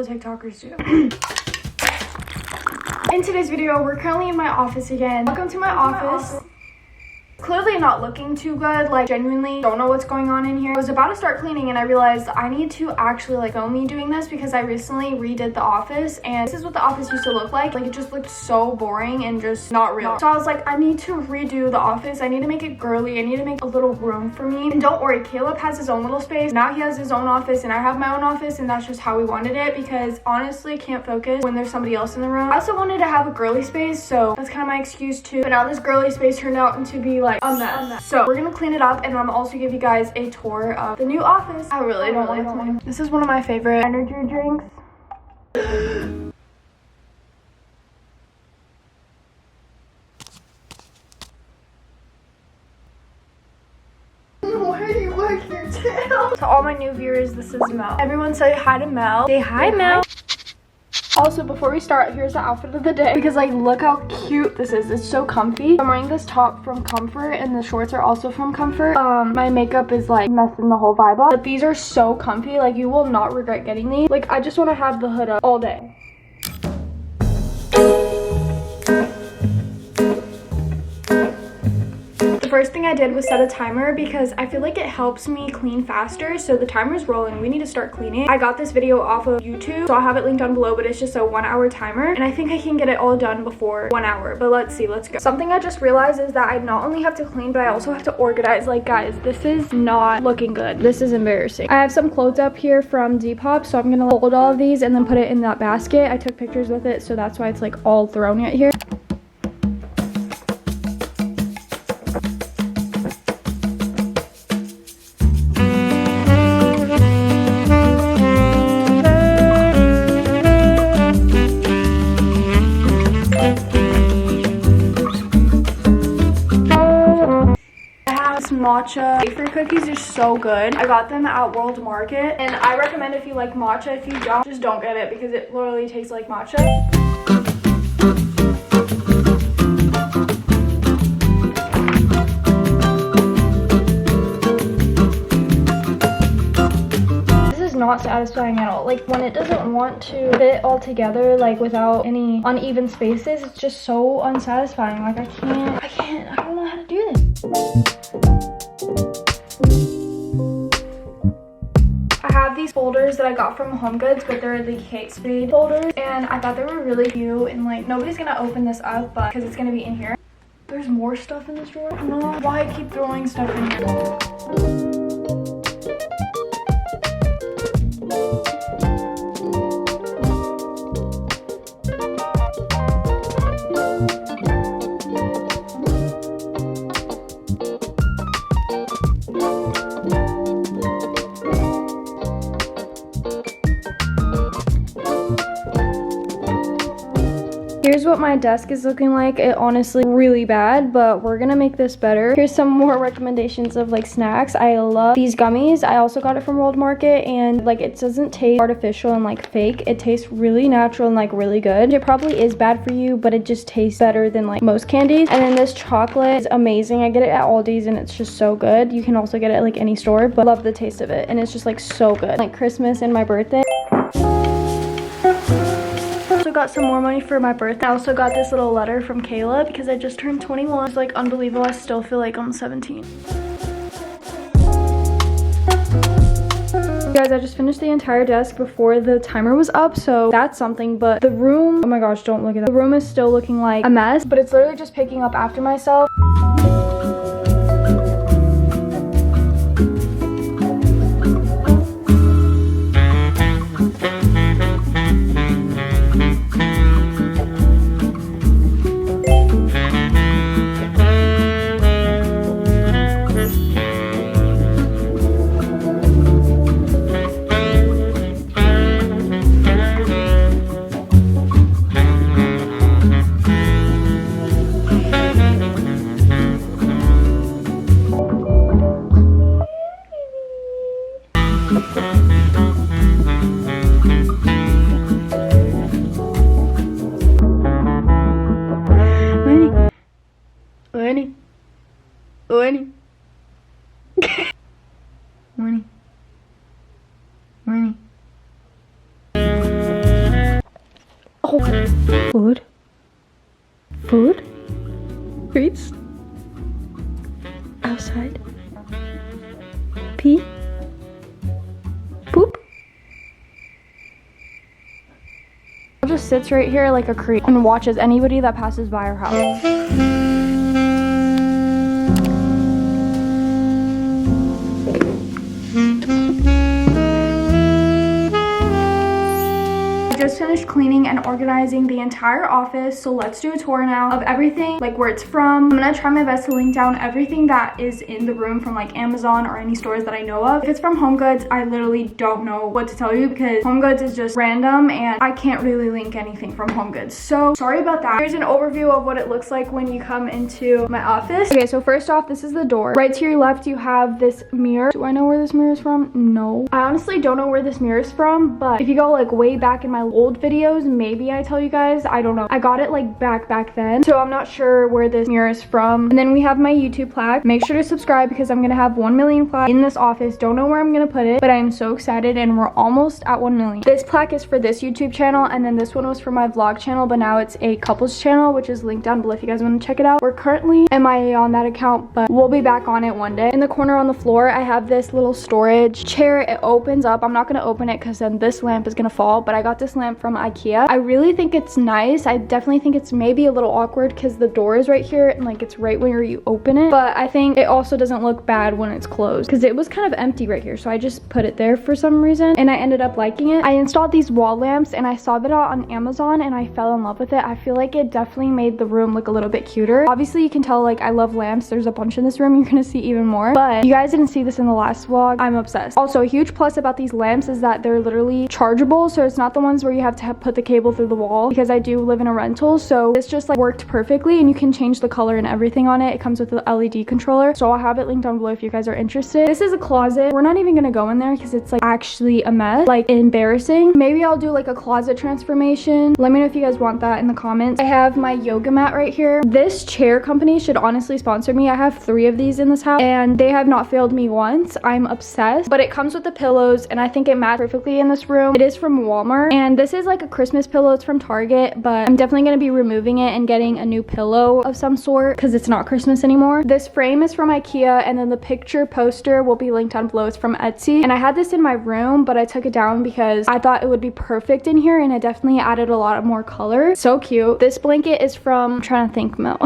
the TikTokers do. In today's video, we're currently in my office again. Welcome to my office. Clearly not looking too good, like genuinely don't know what's going on in here. I was about to start cleaning and I realized I need to actually like film me doing this because I recently redid the office and this is what the office used to look like. Like it just looked so boring and just not real. So I was like, I need to redo the office. I need to make it girly. I need to make a little room for me. And don't worry, Caleb has his own little space. Now he has his own office and I have my own office, and that's just how we wanted it because honestly can't focus when there's somebody else in the room. I also wanted to have a girly space, so that's kind of my excuse too. But now this girly space turned out into be like a mess. So we're gonna clean it up and I'm also give you guys a tour of the new office. I really don't like clean. This is one of my favorite energy drinks. Why do you wag your tail? To all my new viewers, this is Mel. Everyone say hi to Mel. Say hi, Mel. Also, before we start, here's the outfit of the day because like look how cute this is. It's so comfy. I'm wearing this top from Comfort and the shorts are also from Comfort. My makeup is like messing the whole vibe up, but these are so comfy. Like you will not regret getting these. Like I just want to have the hood up all day. First thing I did was set a timer because I feel like it helps me clean faster. So the timer's rolling. We need to start cleaning. I got this video off of YouTube, so I'll have it linked down below, but it's just a 1 hour timer and I think I can get it all done before 1 hour, but let's see. Let's go. Something I just realized is that I not only have to clean, but I also have to organize. Like guys, this is not looking good. This is embarrassing. I have some clothes up here from Depop, so I'm gonna fold all of these and then put it in that basket. I took pictures with it, so that's why it's like all thrown right here. Matcha wafer cookies are so good. I got them at World Market and I recommend if you like matcha. If you don't, just don't get it because it literally tastes like matcha. Not satisfying at all. Like when it doesn't want to fit all together, like without any uneven spaces, it's just so unsatisfying. Like I don't know how to do this. I have these folders that I got from HomeGoods, but they're the Kate Spade folders and I thought they were really cute and like nobody's gonna open this up, but because it's gonna be in here. There's more stuff in this drawer. I don't know why I keep throwing stuff in here. Here's what my desk is looking like. It honestly really bad, but we're gonna make this better. Here's some more recommendations of like snacks. I love these gummies. I also got it from World Market and like it doesn't taste artificial and like fake. It tastes really natural and like really good. It probably is bad for you, but it just tastes better than like most candies. And then this chocolate is amazing. I get it at Aldi's and it's just so good. You can also get it at like any store, but love the taste of it and it's just like so good. Like Christmas and my birthday. Got some more money for my birthday. I also got this little letter from Caleb because I just turned 21. It's like unbelievable. I still feel like I'm 17. Guys, I just finished the entire desk before the timer was up, so that's something. But the room, oh my gosh, don't look at that. The room is still looking like a mess, but it's literally just picking up after myself. Morning. Morning. Morning. Food. Food. Treats. Outside. Pee. Poop. Just sits right here like a creep and watches anybody that passes by our house. Just finished cleaning and organizing the entire office, so let's do a tour now of everything, like where it's from. I'm gonna try my best to link down everything that is in the room from like Amazon or any stores that I know of. If it's from Home Goods, I literally don't know what to tell you because Home Goods is just random and I can't really link anything from Home Goods, so sorry about that. Here's an overview of what it looks like when you come into my office. Okay, so first off, this is the door. Right to your left, you have this mirror. Do I know where this mirror is from? No. I honestly don't know where this mirror is from, but if you go like way back in my old videos, maybe I tell you guys. I don't know. I got it like back then, so I'm not sure where this mirror is from. And then we have my YouTube plaque. Make sure to subscribe because I'm gonna have 1 million plaques in this office. Don't know where I'm gonna put it, but I am so excited and we're almost at 1 million. This plaque is for this YouTube channel, and then this one was for my vlog channel, but now it's a couples channel, which is linked down below if you guys want to check it out. We're currently MIA on that account, but we'll be back on it one day. In the corner on the floor, I have this little storage chair. It opens up. I'm not gonna open it because then this lamp is gonna fall, but I got this lamp from IKEA. I really think it's nice. I definitely think it's maybe a little awkward because the door is right here and like it's right where you open it, but I think it also doesn't look bad when it's closed because it was kind of empty right here, so I just put it there for some reason and I ended up liking it. I installed these wall lamps and I saw that on Amazon and I fell in love with it. I feel like it definitely made the room look a little bit cuter. Obviously you can tell like I love lamps. There's a bunch in this room. You're gonna see even more, but you guys didn't see this in the last vlog. I'm obsessed. Also, a huge plus about these lamps is that they're literally chargeable, so it's not the ones where you have to put the cable through the wall, because I do live in a rental, so this just like worked perfectly and you can change the color and everything on it. It comes with the LED controller, so I'll have it linked down below if you guys are interested. This is a closet. We're not even gonna go in there because it's like actually a mess, like embarrassing. Maybe I'll do like a closet transformation. Let me know if you guys want that in the comments. I have my yoga mat right here. This chair company should honestly sponsor me. I have 3 of these in this house and they have not failed me once. I'm obsessed, but it comes with the pillows and I think it matches perfectly in this room. It is from Walmart and this is like a Christmas pillow. It's from Target, but I'm definitely going to be removing it and getting a new pillow of some sort because it's not Christmas anymore. This frame is from IKEA and then the picture poster will be linked down below. It's from Etsy and I had this in my room, but I took it down because I thought it would be perfect in here and it definitely added a lot of more color. So cute. This blanket is from, I'm trying to think, Mel.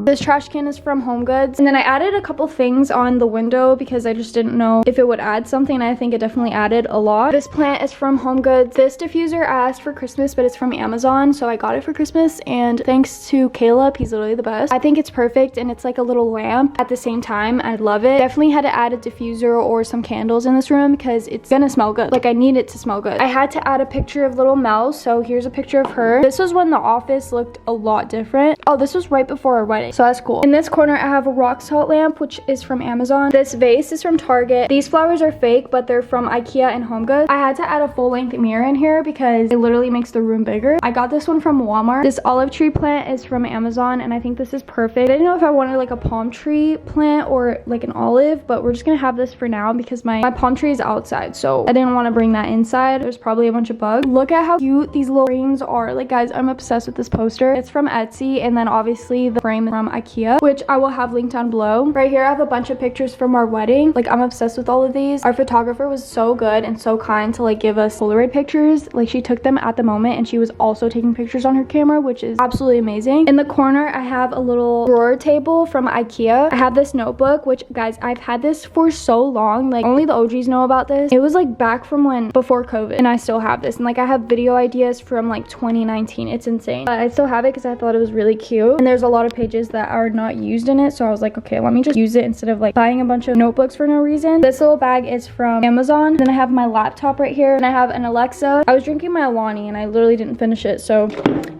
This trash can is from Home Goods, and then I added a couple things on the window because I just didn't know if it would add something. I think it definitely added a lot. This plant is from Home Goods. This diffuser I asked for Christmas, but it's from Amazon, so I got it for Christmas, and thanks to Caleb, he's literally the best. I think it's perfect and it's like a little lamp at the same time. I love it. Definitely had to add a diffuser or some candles in this room because it's gonna smell good. Like I need it to smell good. I had to add a picture of little Mel, so here's a picture of her. This was when the office looked a lot different. Oh, this was right before our wedding, so that's cool. In this corner I have a rock salt lamp, which is from Amazon. This vase is from Target. These flowers are fake, but they're from IKEA and Home Goods. I had to add a full-length mirror in here because it literally makes the room bigger. I got this one from Walmart. This olive tree plant is from Amazon and I think this is perfect. I didn't know if I wanted like a palm tree plant or like an olive, but we're just gonna have this for now because my palm tree is outside, so I didn't want to bring that inside. There's probably a bunch of bugs. Look at how cute these little frames are. Like guys, I'm obsessed with this poster. It's from Etsy, and then obviously the frame from IKEA, which I will have linked down below. Right here I have a bunch of pictures from our wedding. Like I'm obsessed with all of these. Our photographer was so good and so kind to like give us Polaroid pictures. Like she took them at the moment and she was also taking pictures on her camera, which is absolutely amazing. In the corner I have a little drawer table from IKEA. I have this notebook, which guys, I've had this for so long. Like only the OGs know about this. It was like back from when, before COVID, and I still have this. And like I have video ideas from like 2019. It's insane, but I still have it because I thought it was really cute. And there's a lot of pages that are not used in it, so I was like, okay, let me just use it instead of like buying a bunch of notebooks for no reason. This little bag is from Amazon. Then I have my laptop right here and I have an Alexa. I was drinking my Alani and I literally didn't finish it, so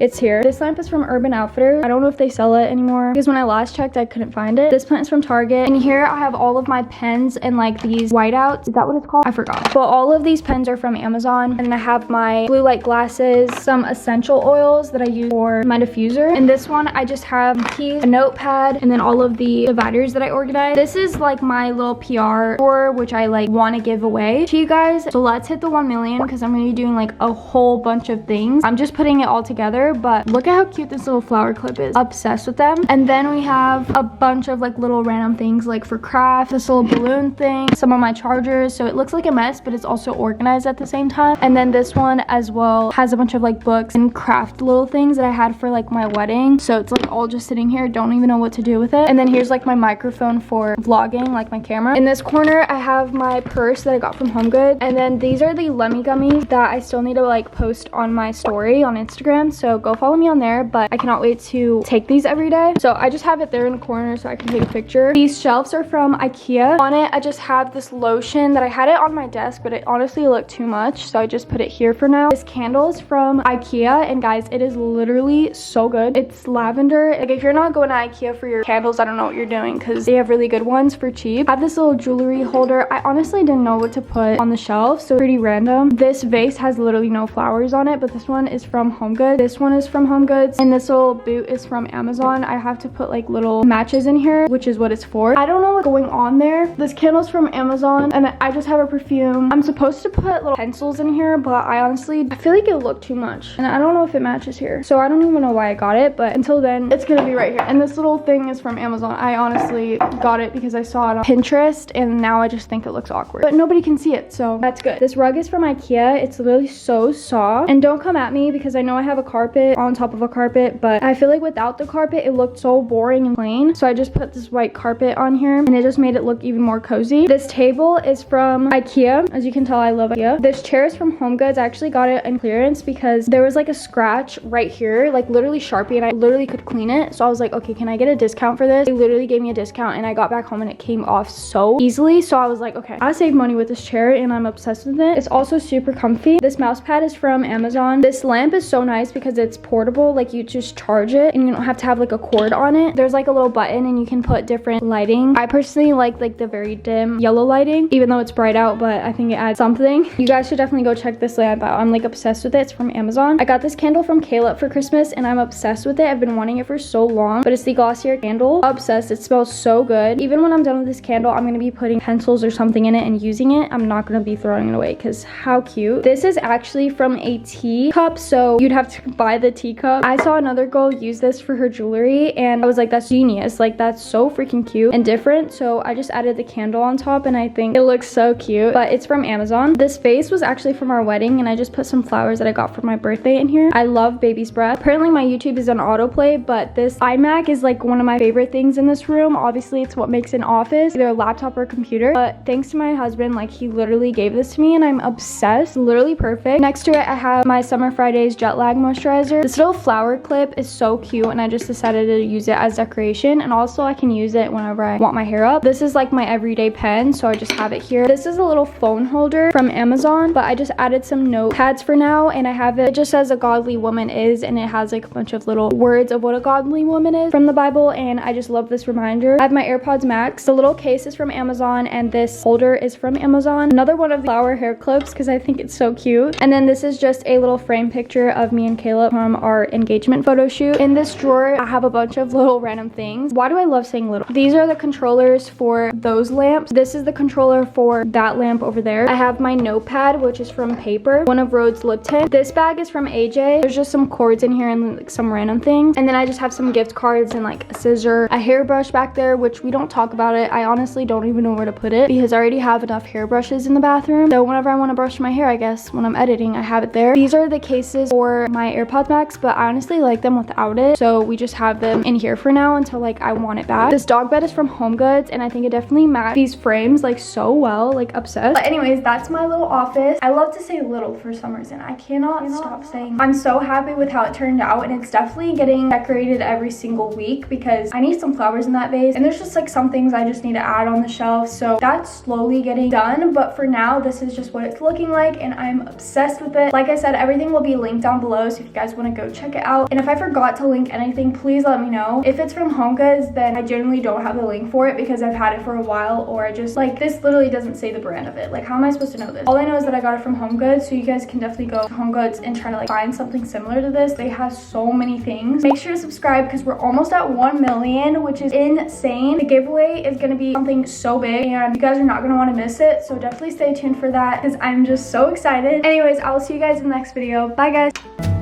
it's here. This lamp is from Urban Outfitters. I don't know if they sell it anymore because when I last checked I couldn't find it. This plant is from Target, and here I have all of my pens and like these whiteouts. Is that what it's called? I forgot. But all of these pens are from Amazon. And I have my blue light glasses, some essential oils that I use for my diffuser. And this one I just have keys keys, a notepad, and then all of the dividers that I organized. This is like my little PR for which I like want to give away to you guys. So let's hit the 1 million because I'm going to be doing like a whole bunch of things. I'm just putting it all together, but look at how cute this little flower clip is. Obsessed with them. And then we have a bunch of like little random things like for craft, this little balloon thing, some of my chargers. So it looks like a mess, but it's also organized at the same time. And then this one as well has a bunch of like books and craft little things that I had for like my wedding. So it's like all just sitting here. Don't even know what to do with it. And then here's like my microphone for vlogging, like my camera. In this corner, I have my purse that I got from HomeGoods. And then these are the Lemmy gummies that I still need to like post on my story on Instagram. So go follow me on there, but I cannot wait to take these every day. So I just have it there in the corner so I can take a picture. These shelves are from IKEA. On it, I just have this lotion that I had it on my desk, but it honestly looked too much. So I just put it here for now. This candle is from IKEA, and guys, it is literally so good. It's lavender. Like if you're not going to IKEA for your candles, I don't know what you're doing because they have really good ones for cheap. I have this little jewelry holder. I honestly didn't know what to put on the shelf, so pretty random. This vase has literally no flowers on it, but this one is from HomeGoods. This one is from HomeGoods, and this little boot is from Amazon. I have to put like little matches in here, which is what it's for. I don't know what's going on there. This candle's from Amazon, and I just have a perfume. I'm supposed to put little pencils in here, but I feel like it looked too much, and I don't know if it matches here. So I don't even know why I got it, but until then, it's gonna be right here. And this little thing is from Amazon. I honestly got it because I saw it on Pinterest, and now I just think it looks awkward, but nobody can see it, so that's good. This rug is from IKEA. It's literally so soft, and don't come at me because I know I have a carpet on top of a carpet, but I feel like without the carpet, it looked so boring and plain. So I just put this white carpet on here, and it just made it look even more cozy. This table is from IKEA. As you can tell, I love IKEA. This chair is from HomeGoods. I actually got it in clearance because there was like a scratch right here, like literally Sharpie, and I literally could clean it. So I was like, okay, can I get a discount for this? They literally gave me a discount, and I got back home and it came off so easily. So I was like, okay, I saved money with this chair, and I'm obsessed with it. It's also super comfy. This mouse pad is from Amazon. This lamp is so nice because it's portable. Like you just charge it and you don't have to have like a cord on it. There's like a little button and you can put different lighting. I personally like the very dim yellow lighting, even though it's bright out, but I think it adds something. You guys should definitely go check this lamp out. I'm like obsessed with it. It's from Amazon. I got this candle from Caleb for Christmas, and I'm obsessed with it. I've been wanting it for so long, but it's the Glossier candle. Obsessed. It smells so good. Even when I'm done with this candle, I'm gonna be putting pencils or something in it and using it. I'm not gonna be throwing it away because how cute. This is actually from a teacup, so you'd have to buy the teacup. I saw another girl use this for her jewelry, and I was like, that's genius. Like that's so freaking cute and different. So I just added the candle on top, and I think it looks so cute. But it's from Amazon. This vase was actually from our wedding, and I just put some flowers that I got for my birthday in here. I love baby's breath. Apparently my YouTube is on autoplay, but this iMac is like one of my favorite things in this room. Obviously it's what makes an office, either a laptop or a computer, but thanks to my husband, like he literally gave this to me, and I'm obsessed. Literally perfect. Next to it, I have my Summer Fridays Jet Lag Moisturizer. This little flower clip is so cute, and I just decided to use it as decoration, and also I can use it whenever I want my hair up. This is like my everyday pen, so I just have it here. This is a little phone holder from Amazon, but I just added some notepads for now, and I have it just says a godly woman is, and it has like a bunch of little words of what a godly woman is from the Bible, and I just love this reminder. I have my AirPods Max. The little case is from Amazon, and this holder is from Amazon. Another one of the flower hair clips because I think it's so cute. And then this is just a little frame picture of me and Caleb from our engagement photo shoot. In this drawer, I have a bunch of little random things. Why do I love saying little? These are the controllers for those lamps. This is the controller for that lamp over there. I have my notepad, which is from Paper, one of Rhode's lip tint. This bag is from AJ. There's just some cords in here and like some random things. And then I just have some gift cards and like a scissor, a hairbrush back there, which we don't talk about it. I honestly don't even know where to put it because I already have enough hairbrushes in the bathroom. So whenever I want to brush my hair, I guess when I'm editing, I have it there. These are the cases for my AirPods Max, but I honestly like them without it. So we just have them in here for now until like I want it back. This dog bed is from HomeGoods, and I think it definitely matched these frames like so well, like obsessed. But anyways, that's my little office. I love to say little for some reason. I cannot stop saying. I'm so happy with how it turned out, and it's definitely getting decorated every single week because I need some flowers in that vase, and there's just like some things I just need to add on the shelf. So that's slowly getting done, but for now this is just what it's looking like, and I'm obsessed with it. Like I said, everything will be linked down below, so if you guys want to go check it out. And if I forgot to link anything, please let me know. If it's from HomeGoods, then I generally don't have the link for it because I've had it for a while, or I just like, this literally doesn't say the brand of it. Like, how am I supposed to know this? All I know is that I got it from HomeGoods, so you guys can definitely go to HomeGoods and try to like find something similar to this. They have so many things. Make sure to subscribe because we're almost at 1 million, which is insane. The giveaway is gonna be something so big and you guys are not gonna want to miss it, so definitely stay tuned for that because I'm just so excited. Anyways, I will see you guys in the next video. Bye guys.